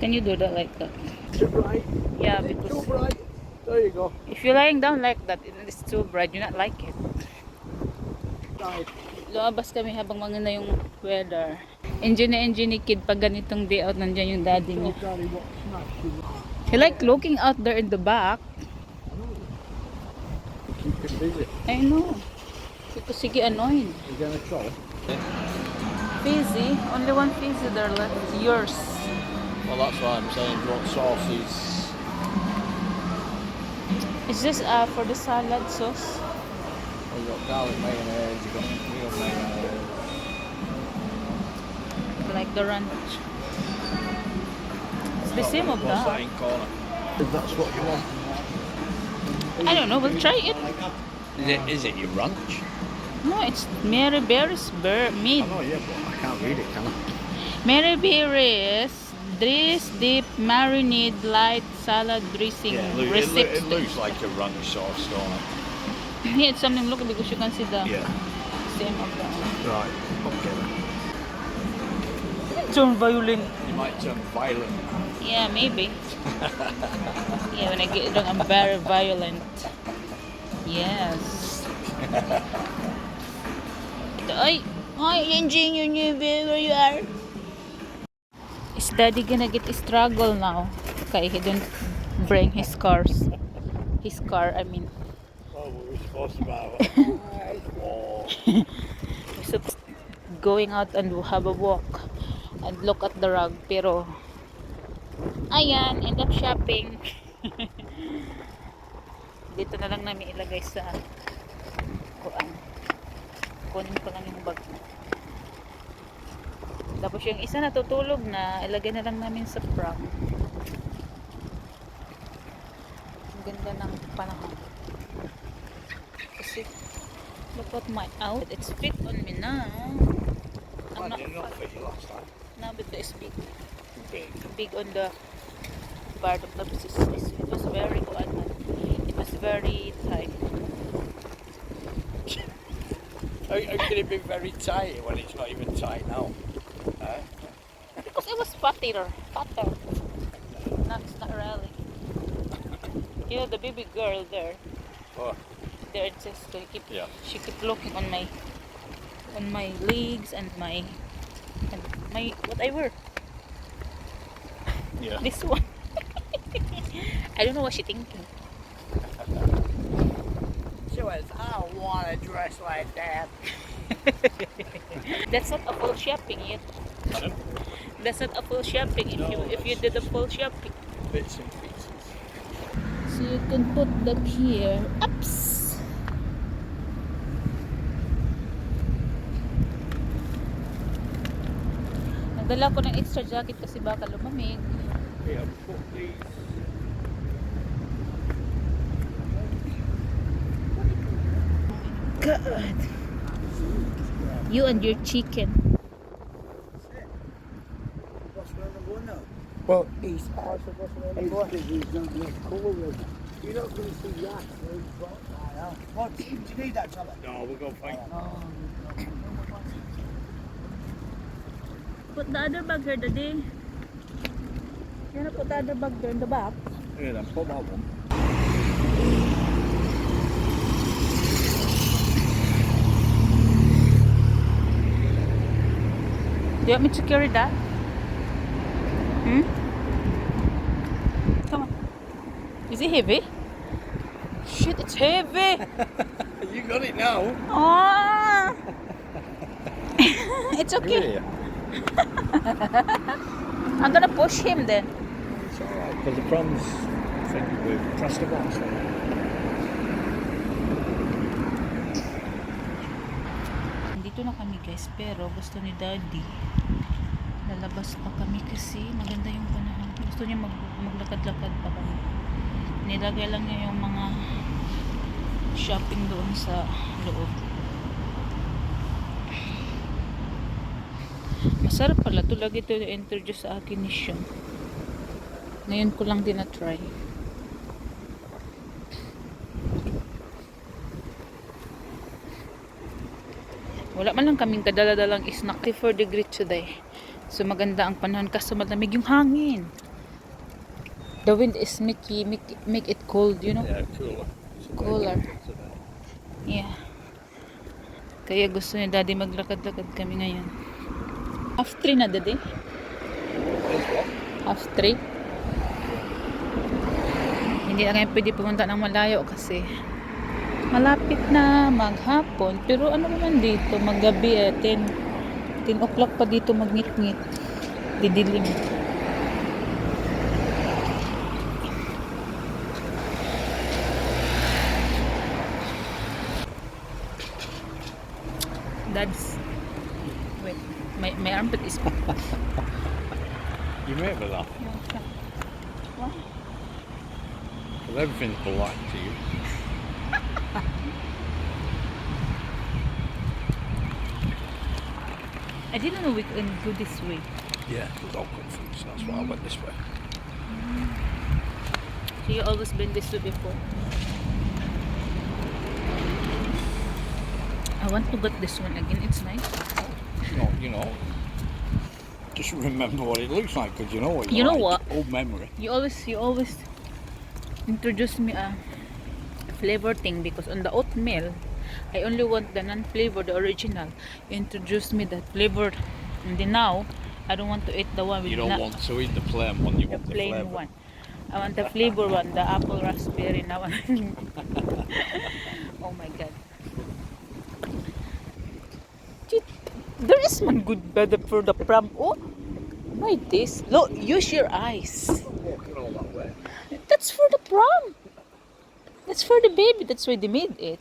Can you do that like that? Too bright. Yeah, Too because bright. There you go. if you're lying down like that, it's too bright. You not like it. Right. Lumabas kami habang maganda yung weather. Enjoy ni kid pag ganitong day out, nandiyan yung daddy Tell niya. Daddy what smash you want. He like looking out there in the back. Keep it busy. I know. Because he get annoyed. You're gonna try. Fizzy. Only one fizzy there left. Yours. Well, that's what I'm saying. You want sauces? Is this for the salad sauce? Well, you got garlic mayonnaise. You got real mayonnaise. Like the ranch. It's the same of What's that. that in corner? If that's what you want. I don't know. We'll try it. Is it your ranch? No, it's Mary Berry's meat. I know, yeah, but I can't read it, can I? Mary Berry's Dress Deep Marinade Light Salad Dressing Recipe. It looks like a ranch sauce, don't it? Yeah, it's something look because you can see the Yeah. same of that. Right. Okay. Turn violent. You might turn violent. Yeah, maybe. Yeah, when I get drunk, I'm very violent. Yes. Ay, enjoying your new baby where you are. Is daddy gonna get a struggle now? Okay, he didn't bring his cars. His car, I mean. Oh, we were supposed to have We're supposed going out and have a walk and look at the rug. Pero, ayan, end up shopping. Dito na lang namin ilagay sa kuan. Kunin ko lang yung bag. Tapos yung isa natutulog na, ilagay na lang namin sa pram. Ang ganda ng panahon. Kasi, look at my outfit. It's fit on me now. I'm not fit you last time. now because it's big. Big. Big on the part of the business. It was very good. It was very tight. How can it be very tight when it's not even tight now? Because it was fatter. No, it's not really. You know the baby girl there. Oh. There it's just gonna keep. Yeah. She keep looking on my legs and my what I wear. Yeah. This one. I don't know what she thinking. She was, I don't want to dress like that. That's not a full shopping yet. Pardon? That's not a full shopping if you did a full shopping. Bits and pieces. So you can put that here. Ups. Nagdala ko ng extra jacket kasi baka lumamig. Yeah, put these. God. You and your chicken. What's wrong with now? Well, East part of what's wrong with going? He's not much colour. You're not going to see that. What? Do you need that, Tommy? no, we'll go fine. Oh, Put the other bag here, Daddy. You wanna put the other bag there in the back? Yeah, then put that one. Do you want me to carry that? Hmm? Come on. Is it heavy? Shit, it's heavy! You got it now. Ah! It's okay. I'm gonna push him then. It's alright, because the prom's thing we've pressed the button. Dito na kami guys, pero gusto ni Daddy lalabas pa kami kasi maganda yung panahon. Gusto niya maglakad-lakad pa kami. Nilagay lang niya yung mga shopping doon sa loob. Masarap pala ito. Lagi ito na-introduce sa akin ni Sean. Ngayon ko lang din na-try. Wala man lang kaming kadala-dalang snack. 34 degrees today. So maganda ang panahon kasi malamig yung hangin. The wind is make it cold, you know? Yeah, cooler. It's a bit Cooler. difficult today. Yeah. Kaya gusto ni Daddy maglakad-lakad kami ngayon. Half 3 na, Daddy? It's what? Half 3. Hindi na ngayon pwede pumunta ng malayo kasi malapit na maghapon. Pero ano naman dito, maggabi 10 o'clock pa dito magngit-ngit. Didilim. Dad's wait, my armpit is You made with that. What? Well, everything's polite to you. I didn't know we can go this way. Yeah, there's all good foods. That's why I went this way. So you always been this way before? I want to get this one again. It's nice. You know, just remember what it looks like because you know what. You know like. what? Old memory. You always introduce me a flavor thing because on the oatmeal, I only want the non-flavor, the original. You introduced me that flavor, and then now I don't want to eat the one with You don't want to eat the plain one. You the want the plain flavour. one. I want the flavor one, the apple raspberry now. Oh my god. Dude, there is one good better for the pram. Oh, why this? Look, use your eyes. Walking all that way. That's for the prom. That's for the baby. That's why they made it.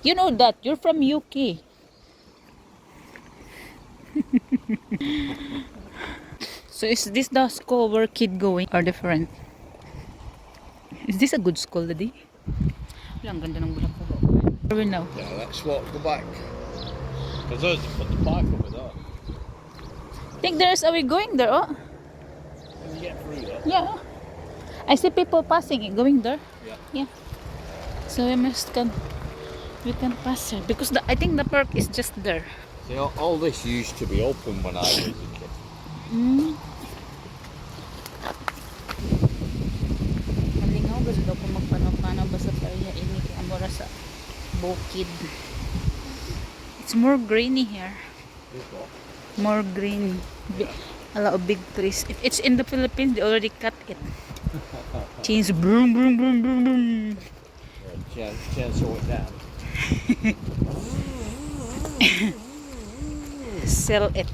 You know that. You're from UK. So is this the school where kid going or different? Is this a good school, Daddy? Wala, ang ganda ng bulak ko. Where are we now? Yeah, let's walk the back. Because there's put the park over there. Think there's are we going there? Oh, Can you get through there? yeah. I see people passing it, going there. Yeah. Yeah. So we can pass here because I think the park is just there. See, all this used to be open when I was a kid. Mm. Malingaw ba daw kung magpano-pano ba sa playa ini kay amora sa bukid. It's more grainy here. This what? More green. A lot of big trees. If it's in the Philippines, they already cut it. Change boom boom boom boom boom. Yeah, chainsaw it down. Sell it.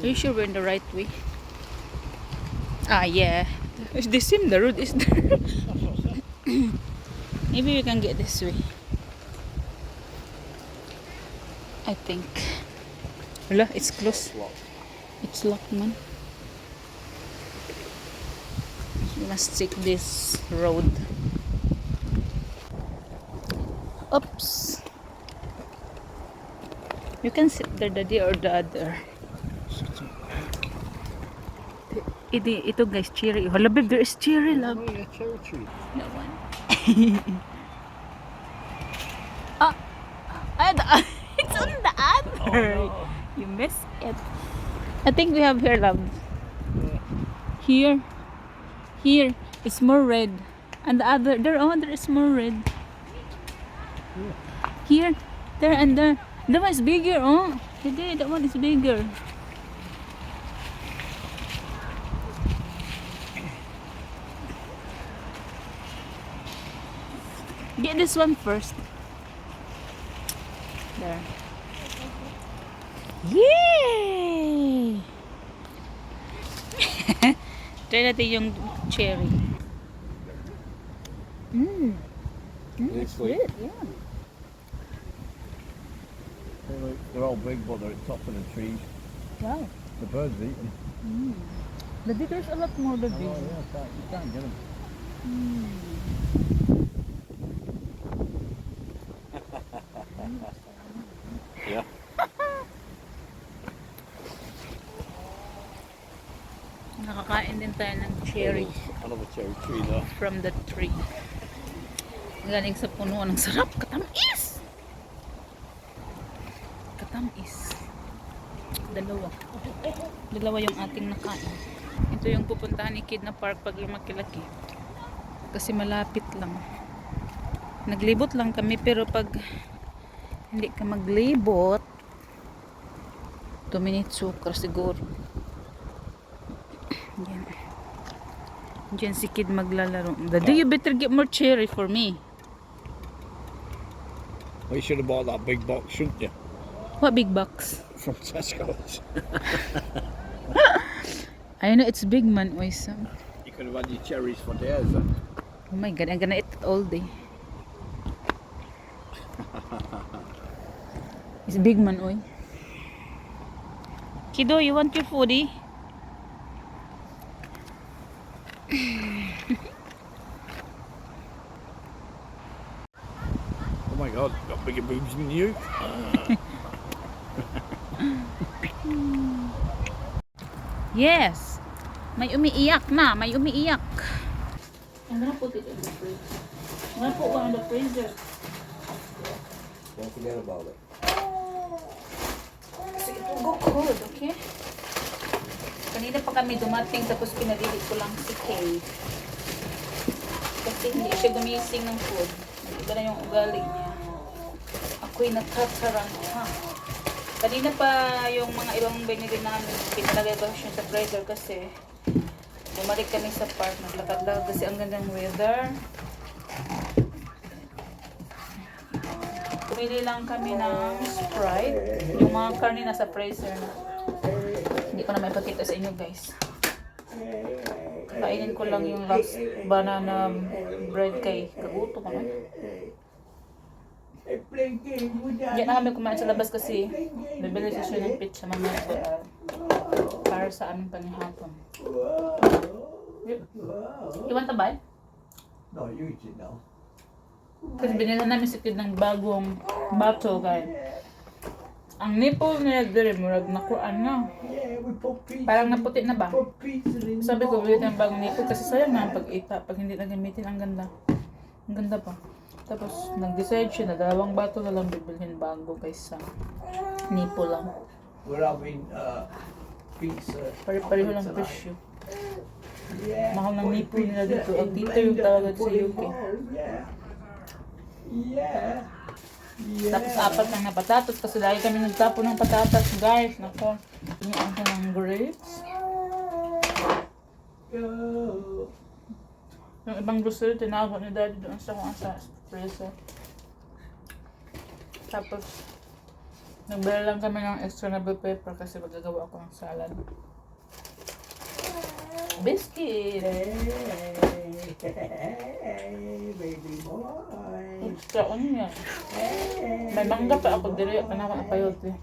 Are you sure we're in the right way? Ah, yeah. It's the same. The road is there. Maybe we can get this way. I think. Wala, it's closed. It's locked, man. We must take this road. Oops. You can sit there, Daddy, or the other. Ito guys, cherry. Hala, babe, there is cherry, love. Oh, yeah, cherry tree. That one. Ah, it's on the other. Oh, no. You missed it. I think we have here, love. Here. Here. It's more red. And the other, there is more red. Here. There and there. That one is bigger, oh. That one is bigger. Get this one first. There. Yay! Try natin yung cherry. It's Sweet, yeah. They're all big, but they're at the top of the trees. Wow. The birds eat them. Daddy, there's a lot more, Daddy. Oh, yeah, you can't get them. Yeah. Nakakain din tayo ng cherry Another cherry tree there. from the tree. Galing sa puno ng sarap. Katamis! Katamis. Dalawa. Dalawa yung ating nakain. Ito yung pupuntahan ni Kid na park pag lumaki-laki. Kasi malapit lang. Naglibot lang kami pero pag hindi ka maglibot 2 minutes sukar siguro. Yan. Diyan si Kid maglalaro. Daddy, you better get more cherry for me. Well, you should have bought that big box, shouldn't you? What big box? From Tesco's. I know it's big man, Oysam. You could have had your cherries for days then. Oh my god, I'm gonna eat it all day. It's big man, oy. Kido, you want your foodie? Oh my god, got bigger boobs than you. Yes! May umiiyak na, may umiiyak. I'm gonna put it in the fridge. I'm gonna put one in the freezer. Don't forget about it. Kasi it will go cold, okay? Kanina pa kami dumating tapos pinadili ko lang si Kay. Kasi hindi siya gumising ng food. Iba na yung ugali niya. Ako'y natataranta. Kanina pa yung mga ibang binili namin, pinalagay ko siya sa freezer kasi bumalik kami sa park, naglakad-lakad kasi ang gandang weather. Pumili lang kami ng Sprite. Yung mga karne nasa freezer na. Hindi ko na may pakita sa inyo guys. Kainin ko lang yung last banana bread kay kaguto ko na. Diyan na kami kumain sa labas kasi bibili siya ng pizza mamaya para sa aming panihapon. You want to buy? No, you eat it now. Kasi binila namin si Kid ng bagong bottle guys. Ang nipple niya dire murag nakuan na. Yeah, we put pizza. Parang naputi na ba? Put pizza in. Sabi ko bilit ng bagong nipple kasi sayang na pag-ita pag hindi na gamitin ang ganda. Ang ganda pa. Tapos nag-decide siya na dalawang bottle na lang bibilhin bago kaysa nipple lang. We're having pizza. Pare-pareho lang presyo. Yeah. Mahal ng nipple nila dito. Ang dito yung talaga sa UK. Yeah. Yeah. Tapos apat lang na patatas kasi lagi kami nagtapo ng patatas guys. Nako, iniwan ko ng grapes. Go. Yung ibang grocery tinago ni daddy doon sa kung sa freezer. Tapos nagbili lang kami ng extra na bell pepper kasi magagawa ko ng salad. Biscuit! Hey, baby boy. Extra onion. May mangga pa ako dili. Panako na payote.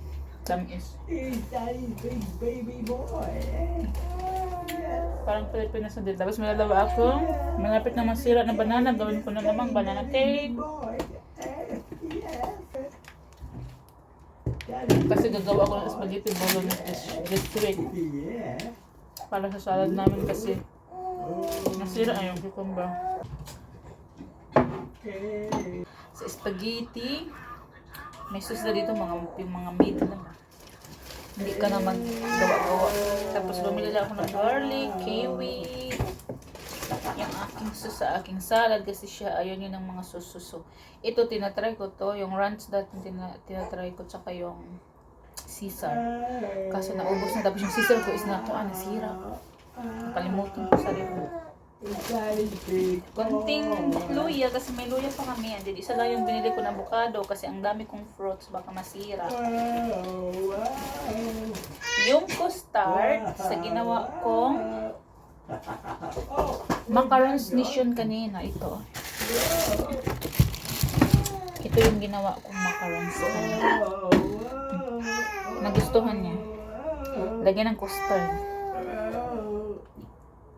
Tamis. He's daddy's big baby boy. Parang Pilipinas na din. Tapos may dalawa ako. Malapit na masira na banana. Gawin ko na namang banana cake. Boy. Kasi gagawa ko ng spaghetti bolognese this week. Yeah. Para sa salad namin kasi nasira ay yung cucumber. Okay. Sa spaghetti, may sauce na dito mga meat lang. Hindi ka na maggawa-gawa. Tapos bumili lang ako ng garlic, kiwi, yung aking sauce sa aking salad kasi siya ayaw niya ng mga sauce. Ito tinatry ko to, yung ranch dati tinatry ko tsaka yung Caesar. Kaso naubos na tapos yung Caesar ko is nasira. Kalimutan ko sa rin. Konting luya kasi may luya pa kami. Hindi isa lang yung binili ko na avocado kasi ang dami kong fruits baka masira. Yung custard sa ginawa kong macarons nation kanina ito. Ito yung ginawa kong macarons kanina. Nagustuhan niya. Lagyan ng custard.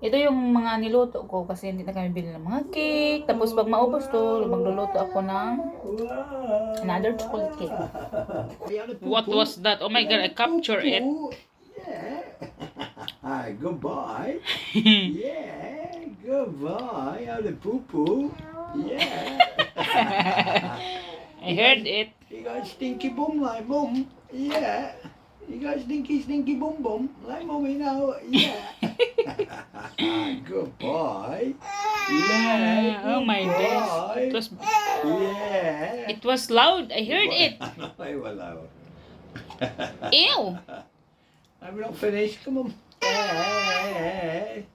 Ito yung mga niluto ko kasi hindi na kami bili ng mga cake. Tapos pag maubos to, magluluto ako ng another chocolate cake. What was that? Oh my god, I captured it. Yeah. Hi, goodbye. Yeah, goodbye. Out of poo poo. Yeah. I heard it. You got a stinky bum like mum. Yeah. You got stinky, stinky bum bum. Like mummy now. Yeah. Good boy. Yeah. Oh good my gosh. boy. Yeah. It was loud. I heard it. Ay, wala. Ew. I'm not finished. Come on. Hey.